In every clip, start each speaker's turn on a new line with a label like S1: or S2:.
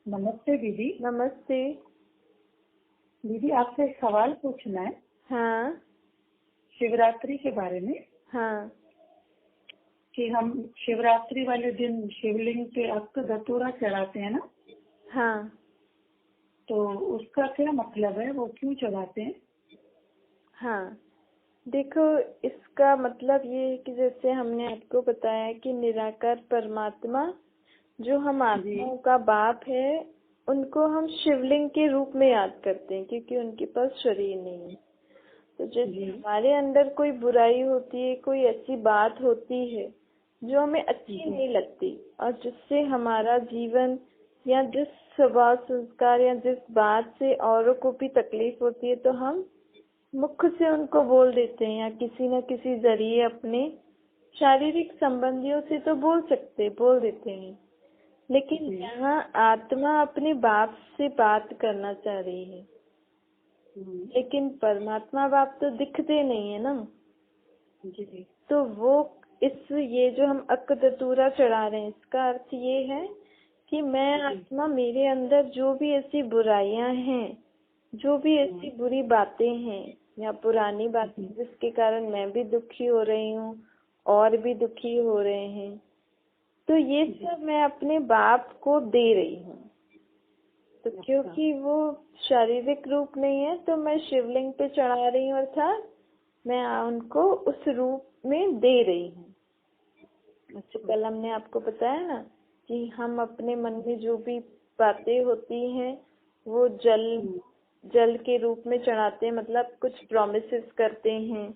S1: नमस्ते दीदी।
S2: नमस्ते।
S1: दीदी आपसे एक सवाल पूछना है
S2: हाँ
S1: शिवरात्रि के बारे में
S2: हाँ
S1: कि हम शिवरात्रि वाले दिन शिवलिंग पे अक्त धतूरा चढ़ाते हैं ना,
S2: हाँ।
S1: तो उसका क्या मतलब है, वो क्यों चढ़ाते हैं?
S2: हाँ, देखो, इसका मतलब ये है कि जैसे हमने आपको बताया कि निराकार परमात्मा जो हम आत्माओं का बाप है, उनको हम शिवलिंग के रूप में याद करते हैं क्योंकि उनके पास शरीर नहीं है। तो जैसे हमारे अंदर कोई बुराई होती है, कोई ऐसी बात होती है जो हमें अच्छी नहीं लगती और जिससे हमारा जीवन या जिस स्वभाव संस्कार या जिस बात से औरों को भी तकलीफ होती है, तो हम मुख से उनको बोल देते हैं या किसी न किसी जरिए अपने शारीरिक संबंधियों से तो बोल देते हैं। लेकिन यहाँ आत्मा अपने बाप से बात करना चाह रही है, लेकिन परमात्मा बाप तो दिखते नहीं है ना। तो वो ये जो हम अकदतूरा चढ़ा रहे हैं, इसका अर्थ ये है कि मैं आत्मा, मेरे अंदर जो भी ऐसी बुराइयां हैं, जो भी ऐसी बुरी बातें हैं या पुरानी बातें जिसके कारण मैं भी दुखी हो रही हूँ और भी दुखी हो रहे हैं, तो ये सब मैं अपने बाप को दे रही हूँ। तो क्योंकि वो शारीरिक रूप नहीं है, तो मैं शिवलिंग पे चढ़ा रही हूँ, अर्थात मैं उनको उस रूप में दे रही हूँ। तो कल हमने आपको बताया ना कि हम अपने मन में जो भी बातें होती हैं वो जल के रूप में चढ़ाते हैं, मतलब कुछ प्रॉमिसेस करते हैं,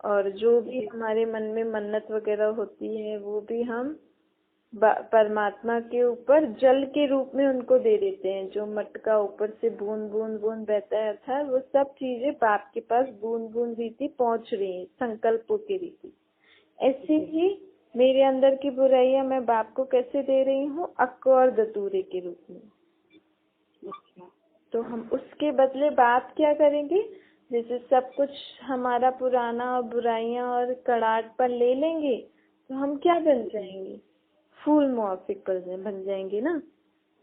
S2: और जो भी हमारे मन में मन्नत वगैरह होती है वो भी हम परमात्मा के ऊपर जल के रूप में उनको दे देते हैं। जो मटका ऊपर से बूंद बूंद बूंद बहता है, अर्थात वो सब चीजें बाप के पास बूंद बूंद रीति पहुंच रही है, संकल्पों की रीति। ऐसे ही मेरे अंदर की बुराइयां मैं बाप को कैसे दे रही हूँ, अक्क और दतूरे के रूप में। तो हम उसके बदले बाप क्या करेंगे, जैसे सब कुछ हमारा पुराना और बुराइयां और कड़ाट पर ले लेंगे, तो हम क्या बन जाएंगे, फूल मुआफिक बन जाएंगे ना।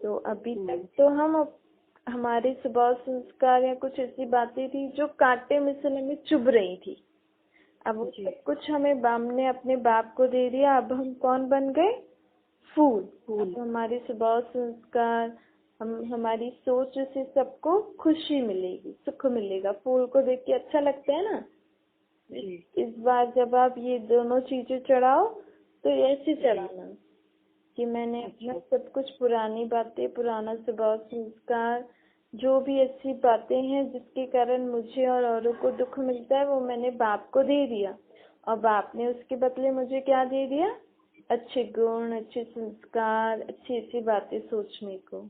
S2: तो अभी तक तो हम हमारे स्वभाव संस्कार या कुछ ऐसी बातें थी जो कांटे मिसल में चुभ रही थी, अब वो सब कुछ हमने अपने बाप को दे दिया। अब हम कौन बन गए, फूल। अब हमारे स्वभाव संस्कार, हमारी सोच से सबको खुशी मिलेगी, सुख मिलेगा। फूल को देख के अच्छा लगता है ना। इस बार जब आप ये दोनों चीजें चढ़ाओ तो ऐसे चढ़ाना कि मैंने अपना सब कुछ पुरानी बातें, पुराना स्वभाव संस्कार, जो भी ऐसी बातें हैं जिसके कारण मुझे और औरों को दुख मिलता है, वो मैंने बाप को दे दिया, और बाप ने उसके बदले मुझे क्या दे दिया, अच्छे गुण, अच्छे संस्कार, अच्छी अच्छी बातें सोचने को।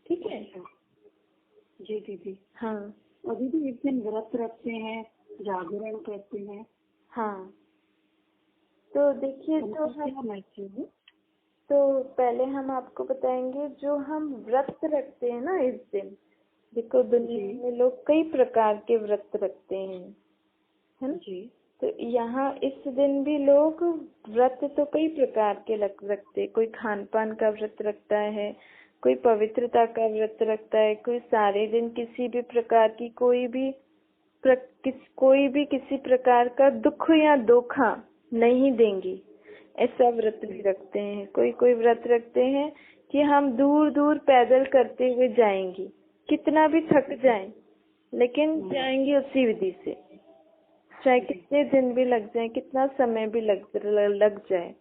S2: ठीक है
S1: जी दीदी।
S2: हाँ।
S1: और दीदी एक दिन व्रत रखते हैं, जागरण करते हैं।
S2: हाँ, तो देखिए, तो पहले हम आपको बताएंगे जो हम व्रत रखते हैं ना इस दिन। देखो, दुनिया में लोग कई प्रकार के व्रत रखते हैं, है ना जी। तो यहाँ इस दिन भी लोग व्रत तो कई प्रकार के रखते, कोई खान पान का व्रत रखता है, कोई पवित्रता का व्रत रखता है, कोई सारे दिन किसी भी प्रकार की कोई भी किसी प्रकार का दुख या धोखा नहीं देंगी, ऐसा व्रत भी रखते हैं। कोई व्रत रखते हैं कि हम दूर दूर पैदल करते हुए जाएंगे, कितना भी थक जाएं लेकिन जाएंगे उसी विधि से, चाहे कितने दिन भी लग जाए, कितना समय भी लग जाए,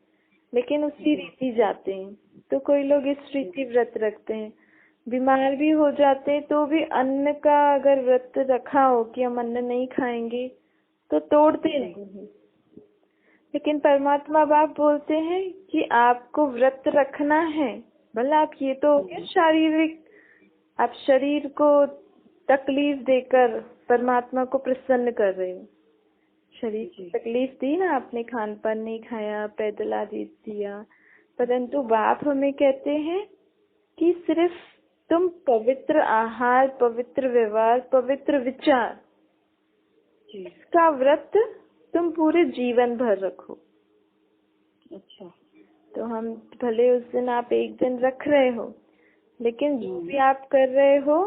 S2: लेकिन उसी रीति जाते हैं। तो कोई लोग इस रीति व्रत रखते हैं। बीमार भी हो जाते हैं तो भी अन्न का अगर व्रत रखा हो कि हम अन्न नहीं खाएंगे तो तोड़ते नहीं हैं। लेकिन परमात्मा बाप बोलते हैं कि आपको व्रत रखना है, भला आप ये तो हो गया शारीरिक, आप शरीर को तकलीफ देकर परमात्मा को प्रसन्न कर रहे हो। शरीर की तकलीफ दी ना, आपने खान पान नहीं खाया, पैदल आदि दिया, परंतु बाप हमें कहते हैं कि सिर्फ तुम पवित्र आहार, पवित्र व्यवहार, पवित्र विचार, इसका व्रत तुम पूरे जीवन भर रखो। अच्छा, तो हम भले उस दिन आप एक दिन रख रहे हो, लेकिन जो भी आप कर रहे हो,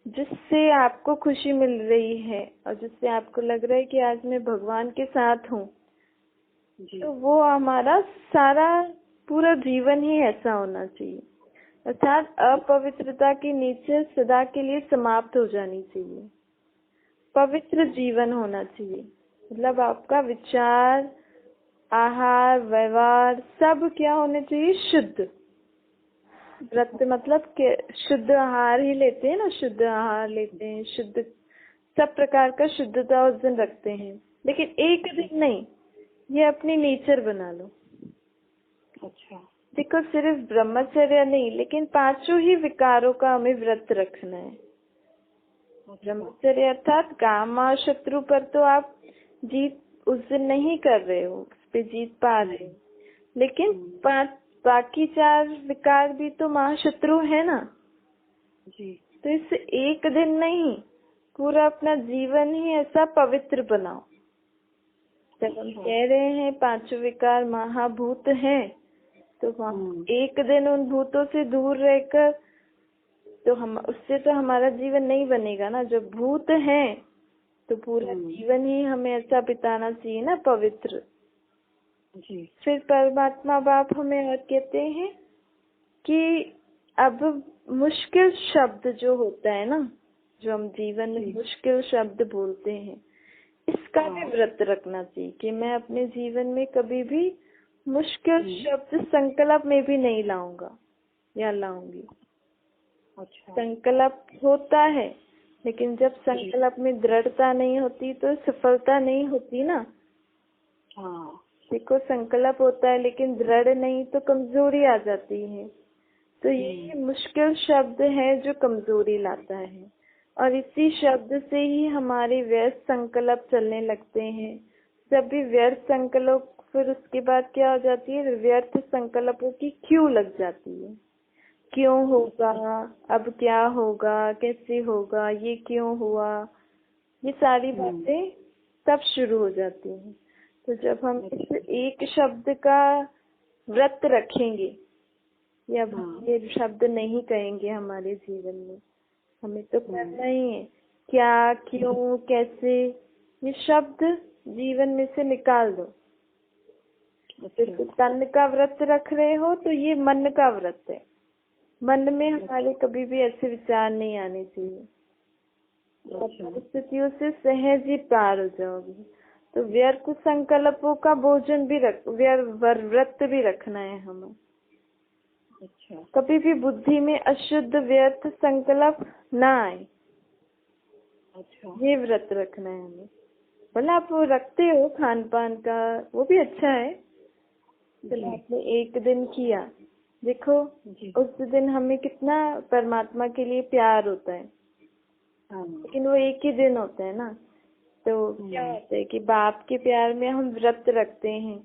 S2: जिससे आपको खुशी मिल रही है और जिससे आपको लग रहा है कि आज मैं भगवान के साथ हूँ, तो वो हमारा सारा पूरा जीवन ही ऐसा होना चाहिए। अर्थात अपवित्रता की नीचे सदा के लिए समाप्त हो जानी चाहिए। पवित्र जीवन होना चाहिए, मतलब आपका विचार, आहार, व्यवहार सब क्या होने चाहिए? शुद्ध। व्रत मतलब के शुद्ध आहार ही लेते हैं ना, शुद्ध आहार लेते हैं, शुद्ध सब प्रकार का शुद्धता उस दिन रखते हैं। लेकिन एक दिन नहीं, ये अपनी नेचर बना लो।
S1: अच्छा।
S2: देखो, सिर्फ ब्रह्मचर्य नहीं, लेकिन पांचों ही विकारों का हमें व्रत रखना है। ब्रह्मचर्य अर्थात काम और शत्रु पर तो आप जीत उस दिन नहीं कर रहे हो, उस पे जीत पा रहे हो, लेकिन बाकी 4 विकार भी तो महाशत्रु है ना
S1: जी।
S2: तो इस एक दिन नहीं, पूरा अपना जीवन ही ऐसा पवित्र बनाओ। जब हम कह रहे हैं 5 विकार महाभूत हैं, तो एक दिन उन भूतों से दूर रहकर तो हम उससे तो हमारा जीवन नहीं बनेगा ना। जब भूत हैं तो पूरा जीवन ही हमें ऐसा बिताना चाहिए ना, पवित्र।
S1: जी।
S2: फिर परमात्मा बाप हमें और कहते हैं कि अब मुश्किल शब्द जो होता है ना, जो हम जीवन में मुश्किल शब्द बोलते हैं, इसका भी व्रत रखना चाहिए कि मैं अपने जीवन में कभी भी मुश्किल शब्द संकल्प में भी नहीं लाऊंगा या लाऊंगी।
S1: अच्छा।
S2: संकल्प होता है, लेकिन जब संकल्प में दृढ़ता नहीं होती तो सफलता नहीं होती ना।
S1: हाँ।
S2: देखो, संकल्प होता है लेकिन दृढ़ नहीं तो कमजोरी आ जाती है। तो ये मुश्किल शब्द है जो कमजोरी लाता है, और इसी शब्द से ही हमारे व्यर्थ संकल्प चलने लगते हैं। जब भी व्यर्थ संकल्प, फिर उसके बाद क्या हो जाती है? व्यर्थ संकल्पों की क्यों लग जाती है। क्यों होगा, अब क्या होगा, कैसे होगा, ये क्यों हुआ, ये सारी बातें तब शुरू हो जाती हैं। तो जब हम इस एक शब्द का व्रत रखेंगे, या ये शब्द नहीं कहेंगे हमारे जीवन में, हमें तो करना ही है। क्या, क्यों, कैसे, ये शब्द जीवन में से निकाल दो। तो तन का व्रत रख रहे हो तो ये मन का व्रत है। मन में हमारे कभी भी ऐसे विचार नहीं आने चाहिए। परिस्थितियों से सहज ही पार हो जाओगे। तो व्यर्थ संकल्पों का भोजन भी व्रत भी रखना है हमें।
S1: अच्छा।
S2: कभी भी बुद्धि में अशुद्ध व्यर्थ संकल्प ना आए।
S1: अच्छा।
S2: ये व्रत रखना है हमें। भले आप वो रखते हो खान पान का, वो भी अच्छा है। चलो, आपने एक दिन किया, देखो उस दिन हमें कितना परमात्मा के लिए प्यार होता है, लेकिन वो एक ही दिन होता है ना। तो क्या होता है कि बाप के प्यार में हम व्रत रखते हैं,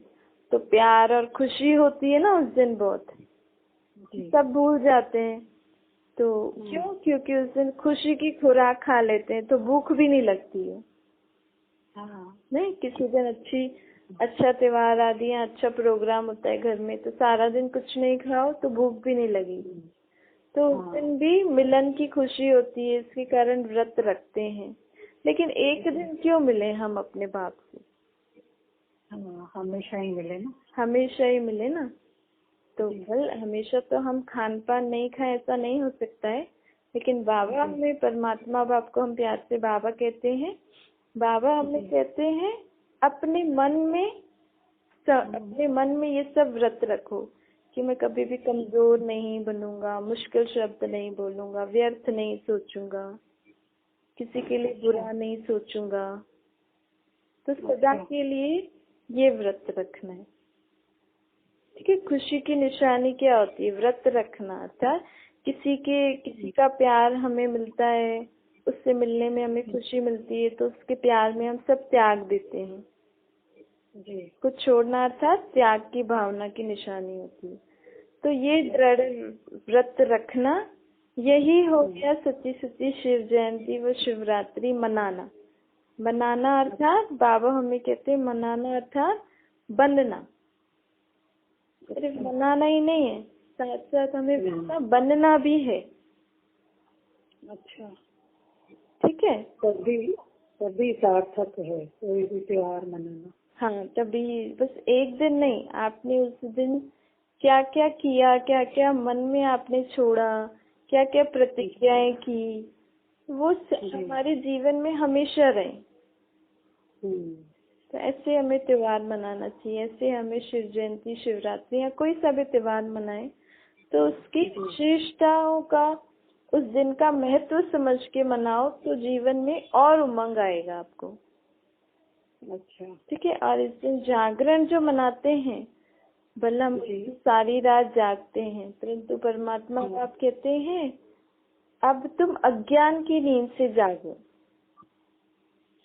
S2: तो प्यार और खुशी होती है ना उस दिन बहुत, सब भूल जाते हैं। तो क्यों? क्योंकि उस दिन खुशी की खुराक खा लेते हैं, तो भूख भी नहीं लगती है। नहीं, किसी दिन अच्छा त्योहार आदि या अच्छा प्रोग्राम होता है घर में, तो सारा दिन कुछ नहीं खाओ तो भूख भी नहीं लगेगी। तो उस दिन भी मिलन की खुशी होती है, इसके कारण व्रत रखते हैं। लेकिन एक दिन क्यों मिले हम अपने बाप से?
S1: हमेशा ही मिले ना।
S2: हमेशा ही मिले ना। तो हमेशा तो हम खान पान नहीं खाएं, ऐसा नहीं हो सकता है। लेकिन बाबा हमें, परमात्मा बाप को हम प्यार से बाबा कहते हैं। बाबा हमें कहते हैं अपने मन में ये सब व्रत रखो कि मैं कभी भी कमजोर नहीं बनूंगा, मुश्किल शब्द नहीं बोलूंगा, व्यर्थ नहीं सोचूंगा, किसी के लिए बुरा नहीं सोचूंगा। तो सदा के लिए ये व्रत रखना है। ठीक है। खुशी की निशानी क्या होती है? व्रत रखना। अर्थात किसी का प्यार हमें मिलता है, उससे मिलने में हमें खुशी मिलती है, तो उसके प्यार में हम सब त्याग देते हैं। कुछ छोड़ना अर्थात त्याग की भावना की निशानी होती है। तो ये दृढ़ व्रत रखना, यही हो गया सच्ची सच्ची शिव जयंती व शिवरात्रि मनाना। मनाना अर्थात बाबा हमें कहते हैं, मनाना अर्थात बनना। सिर्फ मनाना ही नहीं है, साथ साथ हमें बनना भी है।
S1: अच्छा,
S2: ठीक है।
S1: तभी तभी सार्थक है कोई भी त्योहार मनाना।
S2: हाँ, तभी बस एक दिन नहीं, आपने उस दिन क्या क्या किया, क्या क्या मन में आपने छोड़ा, क्या क्या प्रतिज्ञाएं की, वो हमारे जीवन में हमेशा रहे। तो ऐसे हमें त्योहार मनाना चाहिए। ऐसे हमें शिव जयंती, शिवरात्रि या कोई सा भी त्योहार मनाए तो उसकी विशेषताओं का, उस दिन का महत्व समझ के मनाओ तो जीवन में और उमंग आएगा आपको।
S1: अच्छा,
S2: ठीक है। और इस दिन जागरण जो मनाते हैं, भला हम सारी रात जागते हैं, परंतु परमात्मा आप कहते हैं अब तुम अज्ञान की नींद से जागो।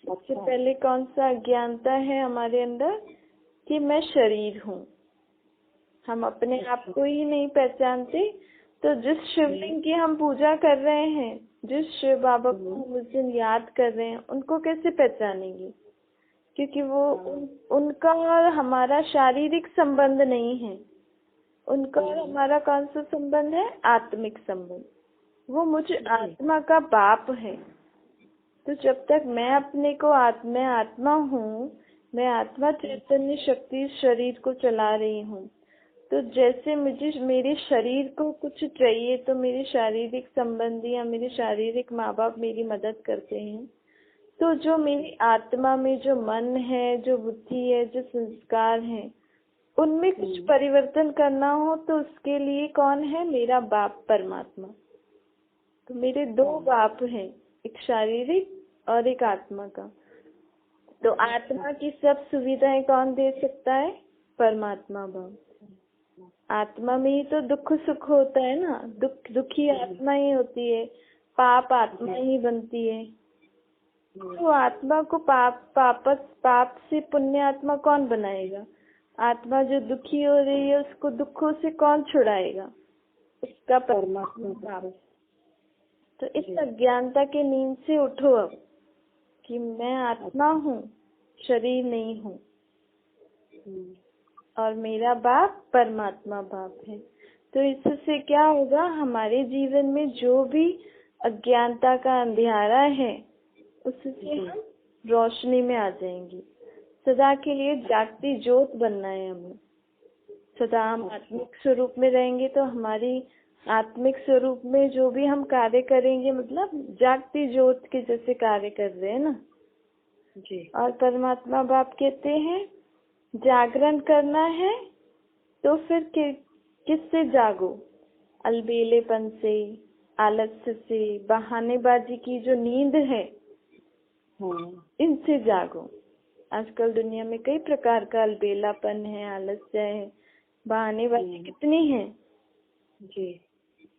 S2: सबसे पहले कौन सा अज्ञानता है हमारे अंदर कि मैं शरीर हूँ। हम अपने आप को ही नहीं पहचानते। तो जिस शिवलिंग की हम पूजा कर रहे हैं, जिस शिव बाबा को हम उस दिन याद कर रहे हैं, उनको कैसे पहचानेंगे? क्योंकि वो उनका और हमारा शारीरिक संबंध नहीं है। उनका और हमारा कौन सा संबंध है? आत्मिक संबंध। वो मुझे आत्मा का बाप है। तो जब तक मैं अपने को मैं आत्मा हूँ, मैं आत्मा चैतन्य शक्ति शरीर को चला रही हूँ, तो जैसे मुझे मेरे शरीर को कुछ चाहिए तो मेरे शारीरिक संबंधी या मेरे शारीरिक माँ बाप मेरी मदद करते हैं। तो जो मेरी आत्मा में जो मन है, जो बुद्धि है, जो संस्कार है, उनमें कुछ परिवर्तन करना हो तो उसके लिए कौन है? मेरा बाप परमात्मा। तो मेरे दो बाप हैं, एक शारीरिक और एक आत्मा का। तो आत्मा की सब सुविधाएं कौन दे सकता है? परमात्मा बाप। आत्मा में ही तो दुख सुख होता है ना। दुखी आत्मा ही होती है, पाप आत्मा ही बनती है। तो आत्मा को पाप से पुण्य आत्मा कौन बनाएगा? आत्मा जो दुखी हो रही है उसको दुखों से कौन छुड़ाएगा? उसका परमात्मा बाप। तो इस अज्ञानता के नींद से उठो अब कि मैं आत्मा हूँ, शरीर नहीं हूँ, और मेरा बाप परमात्मा बाप है। तो इससे क्या होगा? हमारे जीवन में जो भी अज्ञानता का अंधियारा है उससे हम रोशनी में आ जाएंगे। सदा के लिए जागती ज्योत बनना है हमें। सदा हम आत्मिक स्वरूप में रहेंगे तो हमारी आत्मिक स्वरूप में जो भी हम कार्य करेंगे, मतलब जागती ज्योत के जैसे कार्य कर रहे हैं ना जी। और परमात्मा बाप कहते हैं जागरण करना है तो फिर किससे जागो? अलबेलेपन से, आलस्य से, बहानेबाजी की जो नींद है इनसे जागो। आजकल दुनिया में कई प्रकार का अलबेलापन है, आलस्य है, बहानेबाजी कितनी है जी।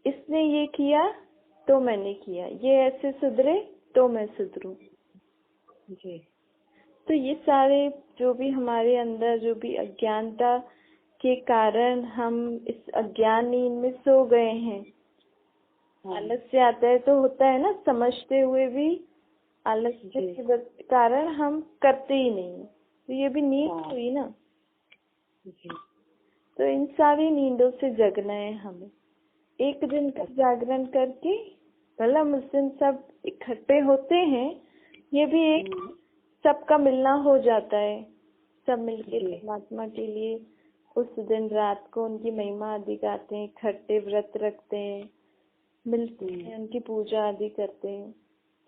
S2: इसने ये किया तो मैंने किया, ये ऐसे सुधरे तो मैं सुधरूं जी। तो ये सारे जो भी हमारे अंदर जो भी अज्ञानता के कारण हम इस अज्ञान नींद में सो गए हैं। आलस्य आता है तो होता है ना, समझते हुए भी आलस्य के कारण हम करते ही नहीं। तो ये भी नींद हुई ना जी। तो इन सारी नींदों से जगना है हमें। एक दिन का जागरण करके, भला उस दिन सब इकट्ठे होते हैं, ये भी एक सबका मिलना हो जाता है। सब मिलके परमात्मा के लिए उस दिन रात को उनकी महिमा आदि गाते हैं, इकट्ठे व्रत रखते हैं, मिलते हैं, उनकी पूजा आदि करते हैं।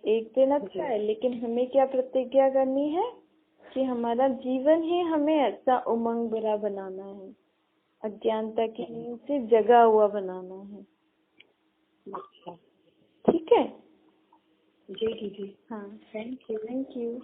S2: एक दिन अच्छा है, लेकिन हमें क्या प्रतिज्ञा करनी है कि हमारा जीवन ही हमें ऐसा उमंग भरा बनाना है, अज्ञानता की नींद से जगा हुआ बनाना है। अच्छा, ठीक है जी दीदी। हाँ, थैंक यू।